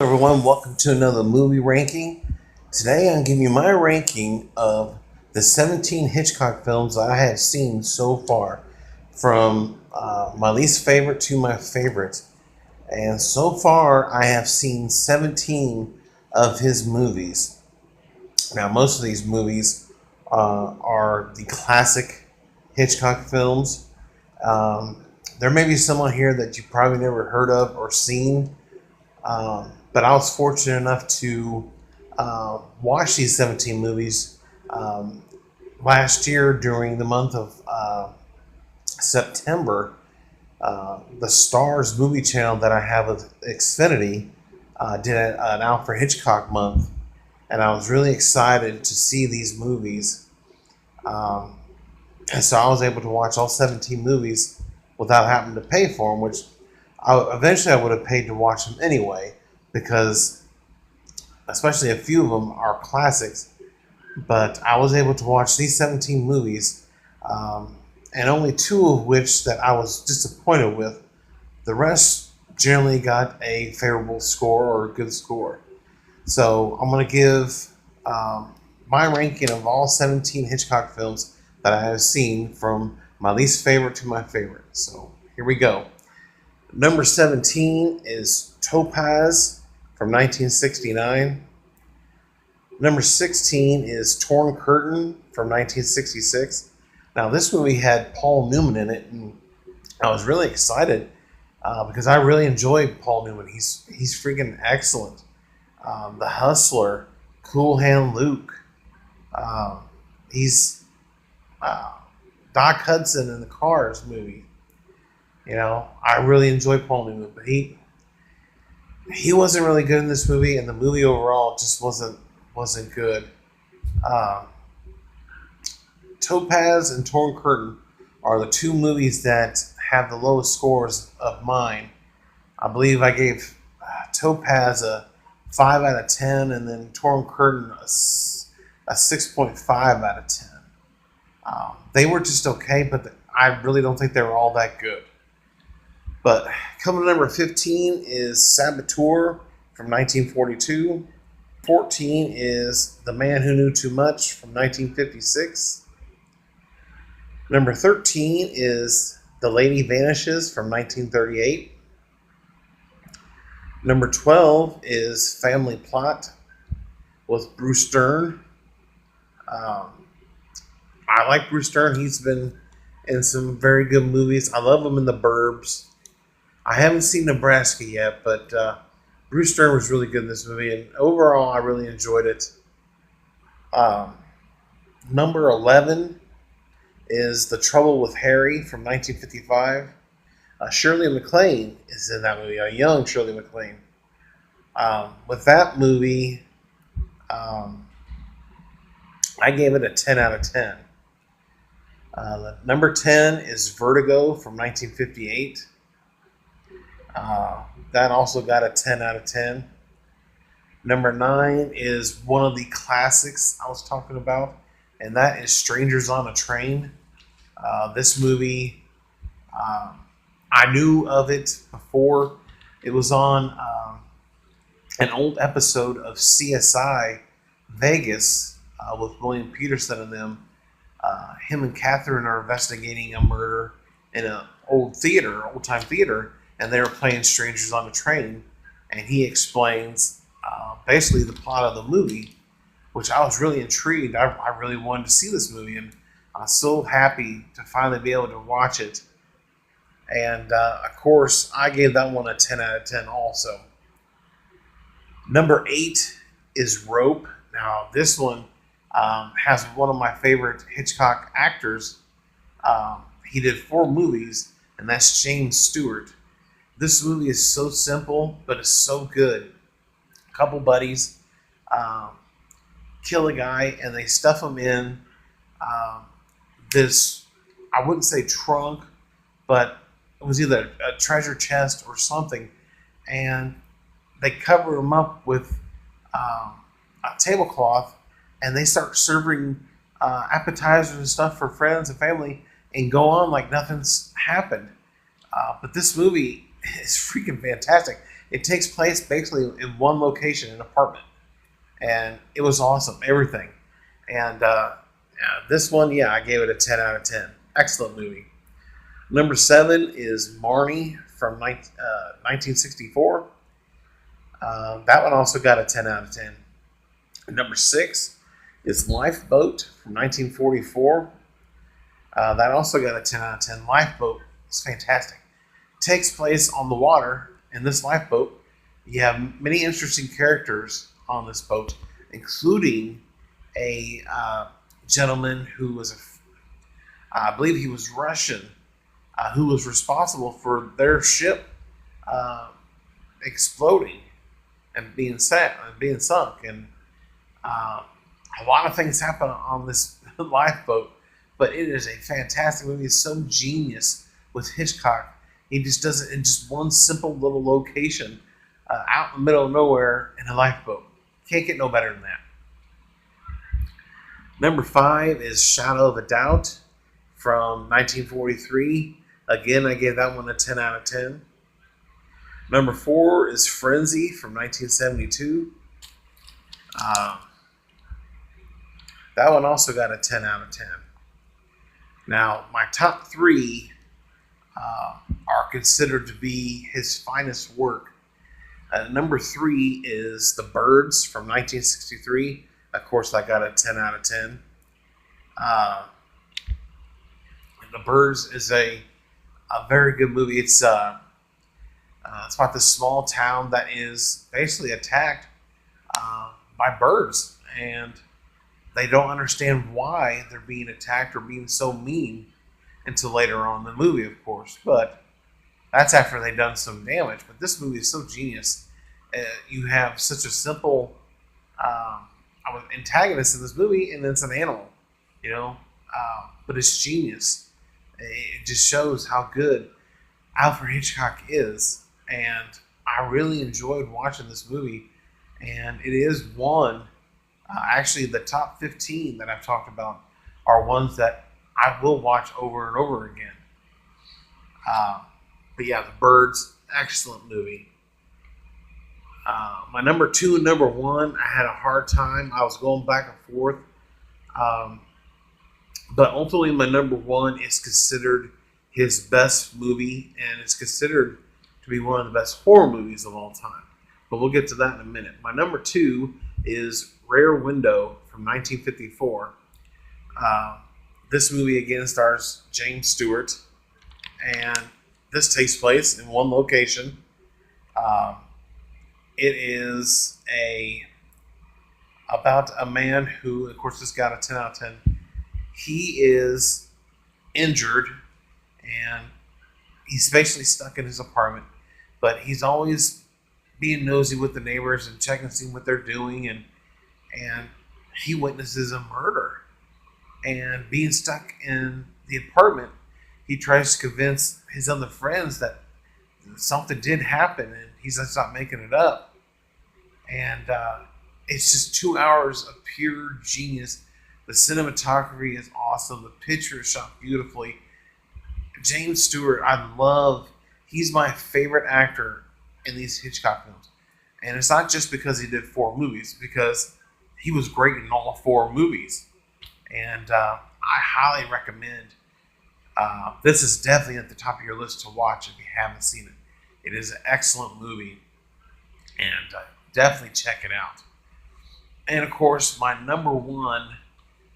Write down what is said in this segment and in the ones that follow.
Everyone, welcome to another movie ranking. Today I'm giving you my ranking of the 17 Hitchcock films I have seen so far, from my least favorite to my favorite. And so far I have seen 17 of his movies. Now, most of these movies are the classic Hitchcock films. There may be some on here that you probably never heard of or seen. But I was fortunate enough to watch these 17 movies last year during the month of September. The Stars movie channel that I have with Xfinity did an Alfred Hitchcock month, and I was really excited to see these movies. And so I was able to watch all 17 movies without having to pay for them, which eventually I would have paid to watch them anyway, because especially a few of them are classics. But I was able to watch these 17 movies, and only two of which that I was disappointed with. The rest generally got a favorable score or a good score. So I'm going to give my ranking of all 17 Hitchcock films that I have seen, from my least favorite to my favorite. So here we go. Number 17 is Topaz from 1969. Number 16 is Torn Curtain from 1966. Now, this movie had Paul Newman in it, and I was really excited because I really enjoyed Paul Newman. He's freaking excellent. The Hustler, Cool Hand Luke. He's Doc Hudson in the Cars movie. You know, I really enjoyed Paul Newman, but he wasn't really good in this movie, and the movie overall just wasn't good. Topaz and Torn Curtain are the two movies that have the lowest scores of mine. I believe I gave Topaz a 5 out of 10, and then Torn Curtain a 6.5 out of 10. They were just okay, but I really don't think they were all that good. But coming to number 15 is Saboteur from 1942. 14 is The Man Who Knew Too Much from 1956. Number 13 is The Lady Vanishes from 1938. Number 12 is Family Plot with Bruce Dern. I like Bruce Dern. He's been in some very good movies. I love him in The Burbs. I haven't seen Nebraska yet, but Bruce Dern was really good in this movie, and overall, I really enjoyed it. Number 11 is The Trouble with Harry from 1955. Shirley MacLaine is in that movie, a young Shirley MacLaine. With that movie, I gave it a 10 out of 10. Number 10 is Vertigo from 1958. That also got a 10 out of 10. Number 9 is one of the classics I was talking about, and that is Strangers on a Train. This movie, I knew of it before. It was on an old episode of CSI Vegas with William Peterson and them. Him and Catherine are investigating a murder in an old time theater, and they were playing Strangers on a Train, and he explains basically the plot of the movie, which I was really intrigued. I really wanted to see this movie, and I was so happy to finally be able to watch it. And of course, I gave that one a 10 out of 10 also. Number 8 is Rope. Now, this one has one of my favorite Hitchcock actors. He did 4 movies, and that's James Stewart. This movie is so simple, but it's so good. A couple buddies kill a guy, and they stuff him in this, I wouldn't say trunk, but it was either a treasure chest or something, and they cover him up with a tablecloth, and they start serving appetizers and stuff for friends and family, and go on like nothing's happened. But this movie is freaking fantastic. It takes place basically in one location, an apartment, and it was awesome. Everything, and yeah, this one, yeah, I gave it a 10 out of 10. Excellent movie. Number 7 is Marnie from 1964. That one also got a 10 out of 10. Number 6 is Lifeboat from 1944. That also got a 10 out of 10. Lifeboat is fantastic. It takes place on the water in this lifeboat. You have many interesting characters on this boat, including a gentleman who was, I believe he was Russian, who was responsible for their ship exploding and being sunk. And a lot of things happen on this lifeboat, but it is a fantastic movie. It's so genius with Hitchcock. He just does it in just one simple little location out in the middle of nowhere in a lifeboat. Can't get no better than that. Number 5 is Shadow of a Doubt from 1943. Again, I gave that one a 10 out of 10. Number 4 is Frenzy from 1972. That one also got a 10 out of 10. Now, my top 3 are considered to be his finest work. Number 3 is The Birds from 1963. Of course, I got a 10 out of 10. The Birds is a very good movie. It's about this small town that is basically attacked by birds, and they don't understand why they're being attacked or being so mean until later on in the movie, of course. But that's after they've done some damage. But this movie is so genius. You have such a simple antagonist in this movie, and it's an animal, but it's genius. It just shows how good Alfred Hitchcock is, and I really enjoyed watching this movie. And it is one, actually, the top 15 that I've talked about are ones that I will watch over and over again. But yeah, The Birds, excellent movie. My number 2 and number 1, I had a hard time. I was going back and forth. But ultimately, my number 1 is considered his best movie, and it's considered to be one of the best horror movies of all time. But we'll get to that in a minute. My number 2 is Rear Window from 1954. This movie again stars James Stewart, and this takes place in one location. It is about a man who, of course, this got a 10 out of 10. He is injured, and he's basically stuck in his apartment, but he's always being nosy with the neighbors and checking to see what they're doing, and he witnesses a murder. And being stuck in the apartment, he tries to convince his other friends that something did happen, and he's just not making it up. And it's just 2 hours of pure genius. The cinematography is awesome. The picture is shot beautifully. James Stewart, he's my favorite actor in these Hitchcock films. And it's not just because he did 4 movies, because he was great in all 4 movies. And I highly recommend, this is definitely at the top of your list to watch if you haven't seen it. It is an excellent movie, and definitely check it out. And of course, my number 1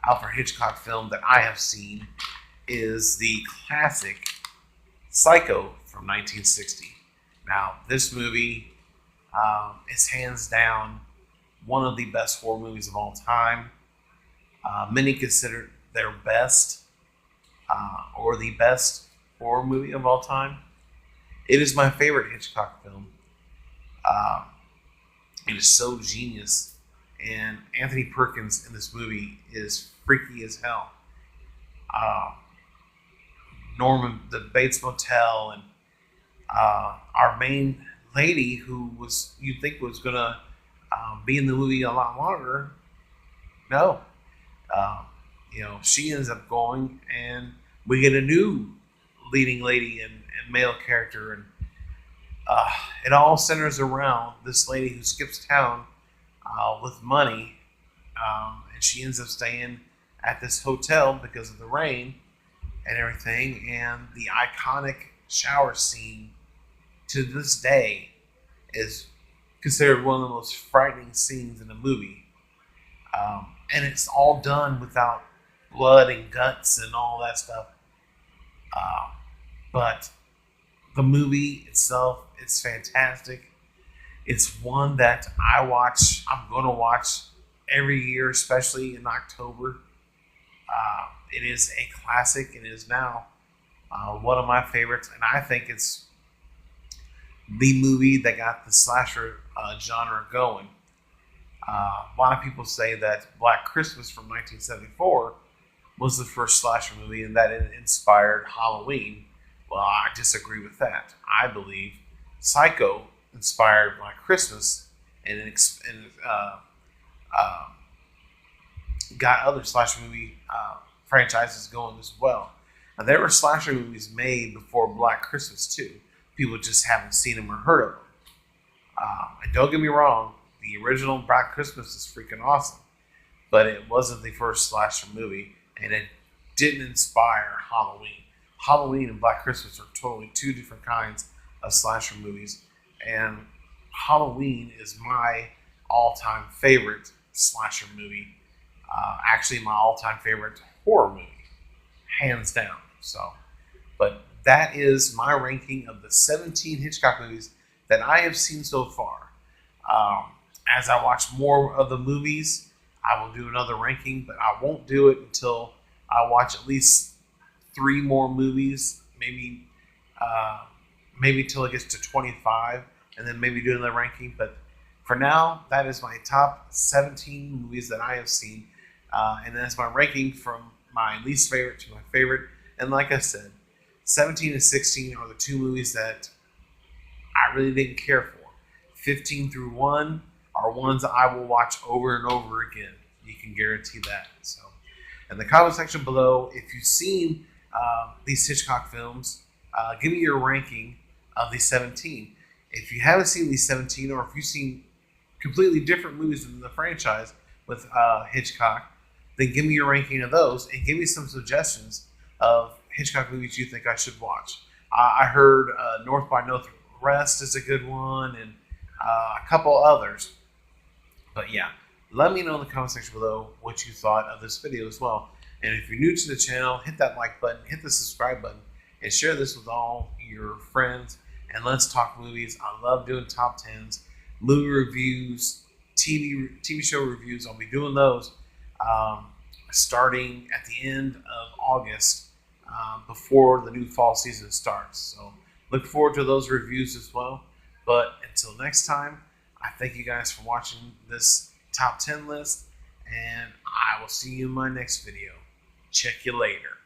Alfred Hitchcock film that I have seen is the classic Psycho from 1960. Now, this movie is hands down one of the best horror movies of all time. Many consider it their best or the best horror movie of all time. It is my favorite Hitchcock film. It is so genius. And Anthony Perkins in this movie is freaky as hell. Norman, the Bates Motel, and our main lady, who you'd think was going to be in the movie a lot longer. No. She ends up going, and we get a new leading lady and male character, and Uh, it all centers around this lady who skips town with money, and she ends up staying at this hotel because of the rain and everything. And the iconic shower scene to this day is considered one of the most frightening scenes in the movie. And it's all done without blood and guts and all that stuff. Uh, but the movie itself, it's fantastic. It's one that I'm going to watch every year, especially in October. It is a classic. It is now one of my favorites, and I think it's the movie that got the slasher genre going. A lot of people say that Black Christmas from 1974 was the first slasher movie and that it inspired Halloween. Well, I disagree with that. I believe Psycho inspired Black Christmas and uh, got other slasher movie franchises going as well. Now, there were slasher movies made before Black Christmas too. People just haven't seen them or heard of them. And don't get me wrong, the original Black Christmas is freaking awesome, but it wasn't the first slasher movie, and it didn't inspire Halloween. Halloween and Black Christmas are totally two different kinds of slasher movies, and Halloween is my all-time favorite slasher movie. Actually, my all-time favorite horror movie, hands down. So, but that is my ranking of the 17 Hitchcock movies that I have seen so far. As I watch more of the movies, I will do another ranking, but I won't do it until I watch at least 3 more movies, maybe till it gets to 25, and then maybe do another ranking. But for now, that is my top 17 movies that I have seen, and that's my ranking from my least favorite to my favorite. And like I said, 17 and 16 are the 2 movies that I really didn't care for. 15 through 1 are ones that I will watch over and over again. You can guarantee that. So, in the comment section below, if you've seen these Hitchcock films, give me your ranking of these 17. If you haven't seen these 17, or if you've seen completely different movies in the franchise with Hitchcock, then give me your ranking of those and give me some suggestions of Hitchcock movies you think I should watch. I heard North by Northwest is a good one, and a couple others. But yeah, let me know in the comment section below what you thought of this video as well. And if you're new to the channel, hit that like button, hit the subscribe button, and share this with all your friends. And let's talk movies. I love doing top 10s, movie reviews, TV show reviews. I'll be doing those starting at the end of August, before the new fall season starts. So look forward to those reviews as well. But until next time, I thank you guys for watching this top 10 list, and I will see you in my next video. Check you later.